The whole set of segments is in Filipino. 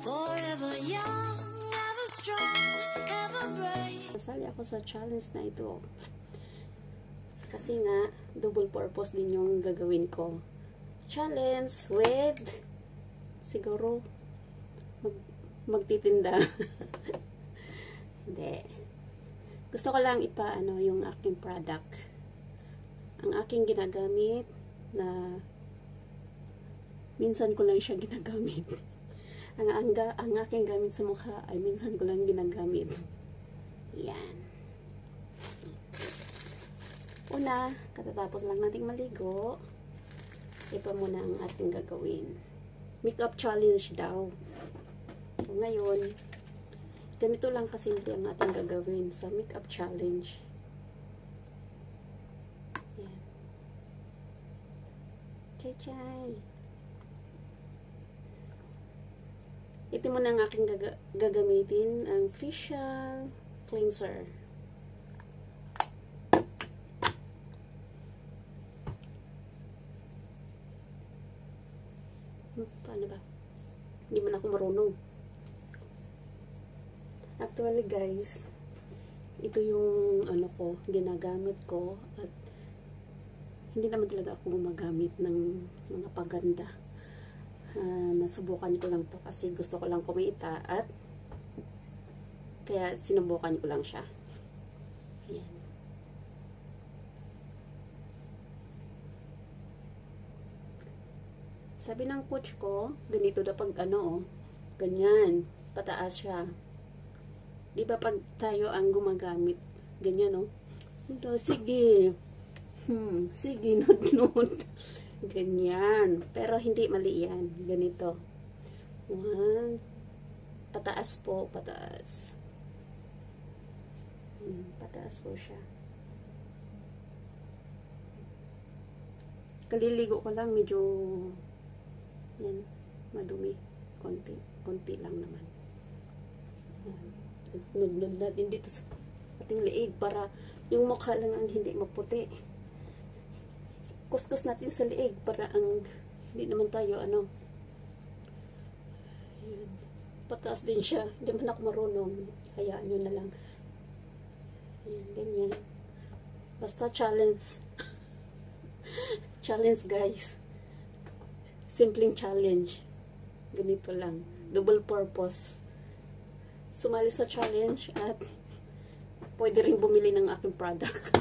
Forever young, ever strong, ever brave. Kasali ako sa challenge na ito. Kasi nga, double purpose din yung gagawin ko. Challenge with, siguro, magtitinda. Hindi. Gusto ko lang ipaano yung aking product. Ang aking ginagamit na minsan ko lang siya ginagamit. ang aking gamit sa mukha ay minsan ko lang ginagamit. Yan. Una, katatapos lang nating maligo. Ito muna ang ating gagawin. Makeup challenge daw. So, ngayon, ganito lang kasimple ang ating gagawin sa makeup challenge. Yan. Chay-chay. Ito muna ang aking gagamitin, ang facial cleanser. Paano ba? Hindi man ako marunong. Actually guys, ito yung ano ko, ginagamit ko at hindi naman talaga ako gumagamit ng mga paganda. Nasubukan ko lang to kasi gusto ko lang kumita at kaya sinubukan ko lang siya. Ayan. Sabi ng coach ko, ganito daw pag ano, ganyan, pataas siya. Di ba pag tayo ang gumagamit, ganyan, no? Sige. Sige, nod-nod. Ganyan. Pero hindi mali yan. Ganito. 1. Pataas po, pataas. Pataas po siya. Kaliligo ko lang, medyo yan, madumi. Konti lang naman. Nod-nod natin dito sa ating liig para yung mukha lang ang hindi maputi. Kuskus natin sa liig para ang hindi naman tayo ano. Ayan. Pataas din siya. Hindi man ako marunong. Hayaan nyo na lang. Ayan, ganyan. Basta challenge. Challenge guys. Simpleng challenge. Ganito lang. Double purpose. Sumali sa challenge at pwede rin bumili ng aking product.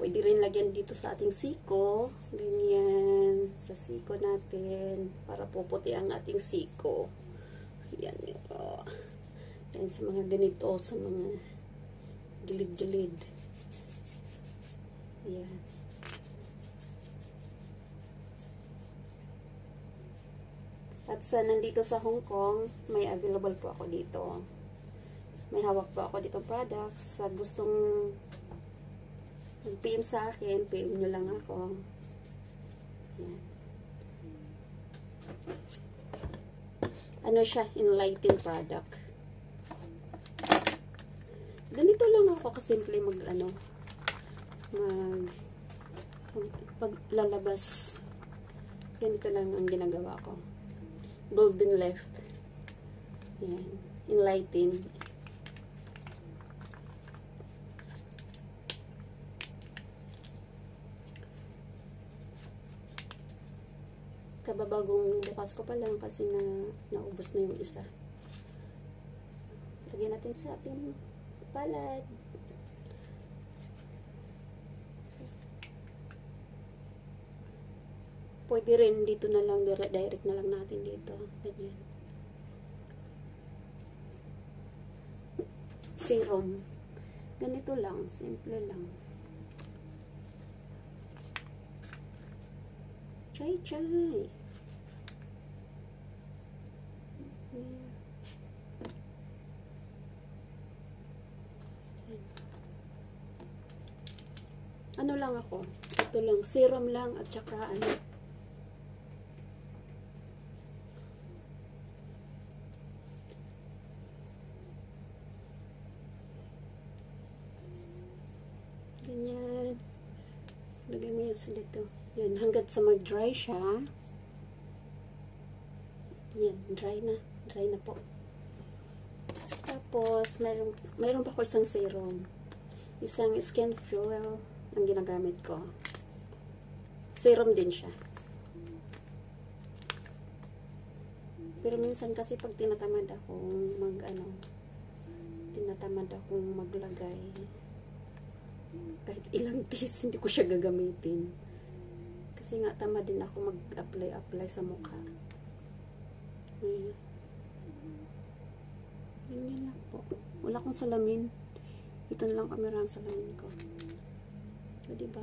Pwede rin lagyan dito sa ating siko. Ganyan. Sa siko natin. Para puputi ang ating siko. Yan ito. Yan sa mga ganito. Sa mga gilid-gilid. Yan. At sa nandito sa Hong Kong, may available po ako dito. May hawak po ako dito products. Sa gustong mag-PM sa akin, PM nyo lang ako. Yan. Ano siya? Enlighten product. Ganito lang ako kasimple paglalabas. Ganito lang ang ginagawa ko. Golden left. Yan. Enlighten. Kababagong bukas ko pa lang kasi naubos na yung isa. Lagyan natin sa ating palad. Pwede rin dito na lang, direct na lang natin dito. Ganyan. Serum. Ganito lang, simple lang. Chay-chay. Ano lang ako? Ito lang, serum lang at saka ano. Ganyan. Lagay mo yan sa dito. Yan, hanggat sa mag-dry siya. Yan, dry na. Dry na po. Tapos, mayroon pa ko isang serum. Isang skin fuel ang ginagamit ko. Serum din siya. Pero minsan kasi pag tinatamad akong maglagay, kahit ilang days hindi ko siya gagamitin. Kasi nga tamad din ako mag-apply sa mukha. Ganyan lang po. Wala akong salamin. Ito na lang kamera ang salamin ko. So, diba?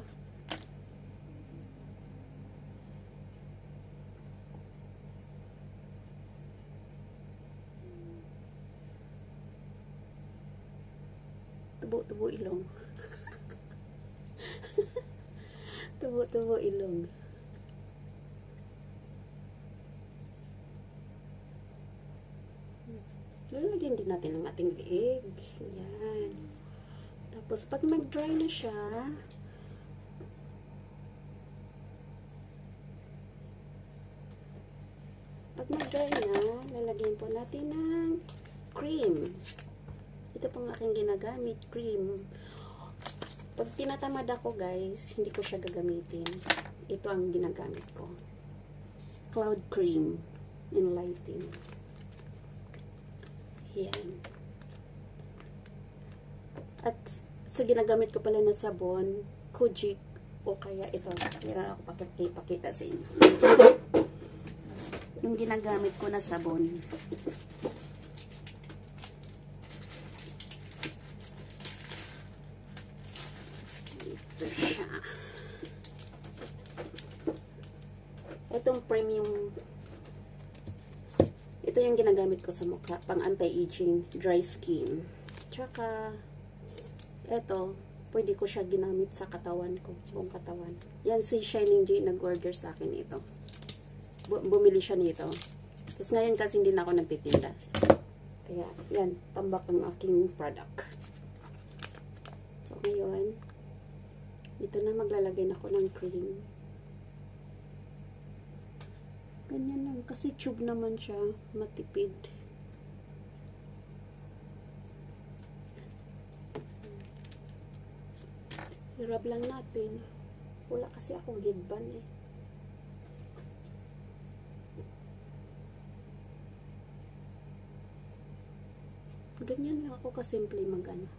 Tubo-tubo ilong. Tubo-tubo ilong. Lalagyan din natin ang ating leeg. Yan. Tapos, pag mag-dry na siya, lalagyan po natin ng cream. Ito pang aking ginagamit, cream. Pag tinatamad ako, guys, hindi ko siya gagamitin. Ito ang ginagamit ko. Cloud Cream Enlighten. Yan. At sa ginagamit ko pala na sabon, Kojic, o kaya ito. Meron ako pakita sa inyo. Yung ginagamit ko na sabon. Ito siya. Itong premium. Ito yung ginagamit ko sa mukha, pang anti-aging, dry skin. Tsaka, ito, pwede ko siya ginamit sa katawan ko, buong katawan. Yan, si Shining J nag-order sa akin ito. Bumili siya nito. Tapos ngayon kasi hindi na ako nagtitinda. Kaya, yan, tambak ang aking product. So, ngayon, ito na maglalagay na ako ng cream. Ganyan lang. Kasi tube naman siya. Matipid. Hirap lang natin. Wala kasi akong headband eh. Ganyan lang ako kasimple mag-ano.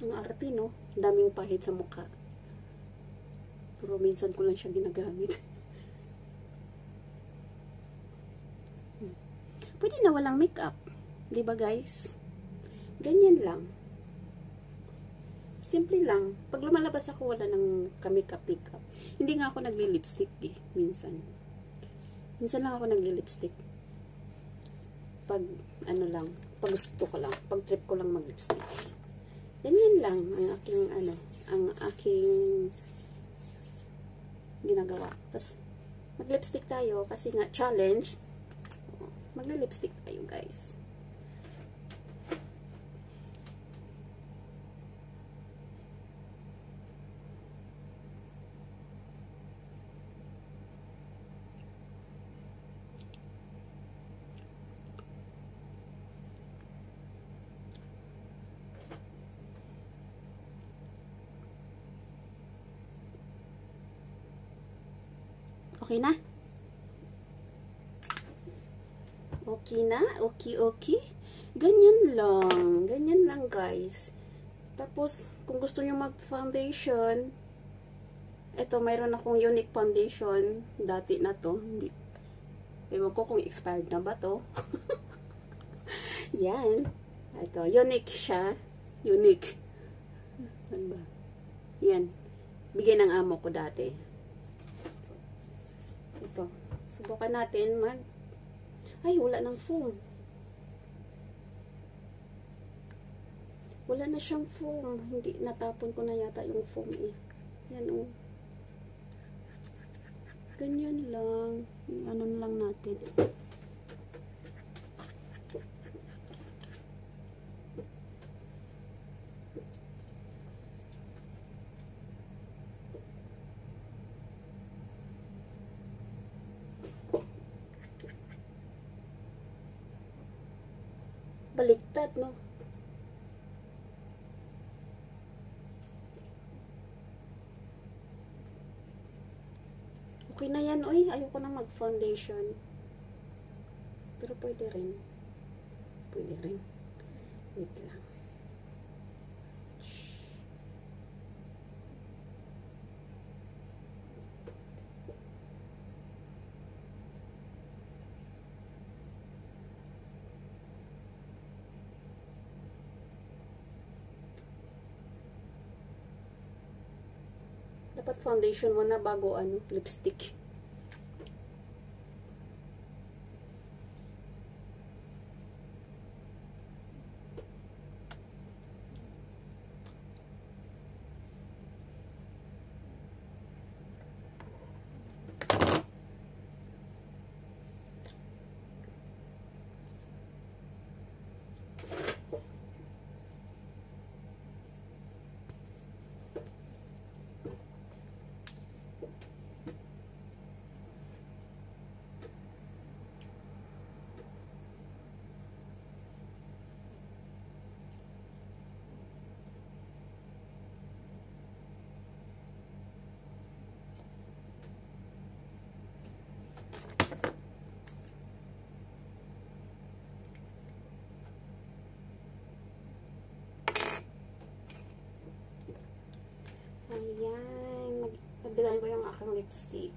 Ang arte, no? Daming pahit sa mukha. Pero minsan ko lang siya ginagamit. Pwede na walang makeup. Diba, guys? Ganyan lang. Simple lang. Pag lumalabas ako, wala nang ka-makeup. Hindi nga ako nagli-lipstick eh. Minsan. Minsan lang ako nagli-lipstick. Pag, ano lang, pag gusto ko lang. Pag trip ko lang mag-lipstick. Ganyan lang ang aking ginagawa. Tapos, mag-lipstick tayo kasi nga challenge. Mag-lipstick tayo, guys. Okay na? Okay na? Okay. Ganyan lang. Ganyan lang, guys. Tapos, kung gusto nyo mag-foundation, ito, mayroon akong unique foundation. Dati na to. Ewan ko kung expired na ba to. Yan. Ito, unique siya. Unique. Ano ba? Yan. Bigay ng amo ko dati. Ito. Subukan natin ay, wala ng foam. Wala na siyang foam. Hindi, natapon ko na yata yung foam eh. Yan o. Ganyan lang. Ano lang natin. baliktad, no? Okay na yan, oy. Ayoko na mag-foundation. Pero pwede rin. Pwede rin. Wait lang. Dapat foundation mo na bago lipstick. Ayan. Magbigayin ko yung aking lipstick.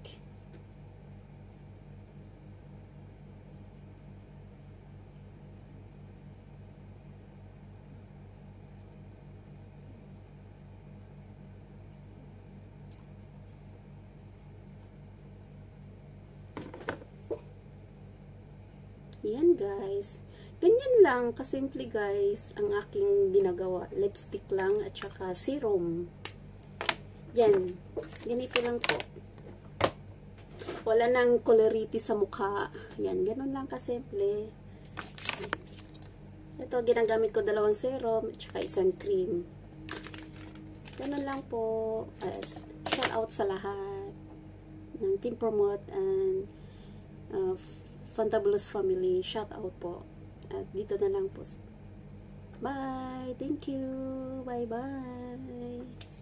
Yan, guys. Ganyan lang, kasimple guys, ang aking ginagawa. Lipstick lang at saka serum. Yan. Ganito lang po. Wala nang coloriti sa mukha. Yan, ganun lang kasimple. Ito, ginagamit ko 2 serum at saka 1 cream. Ganun lang po. Shout out sa lahat ng Team Promote and Fantabulous Family. Shout out po. At dito na lang po. Bye! Thank you! Bye-bye!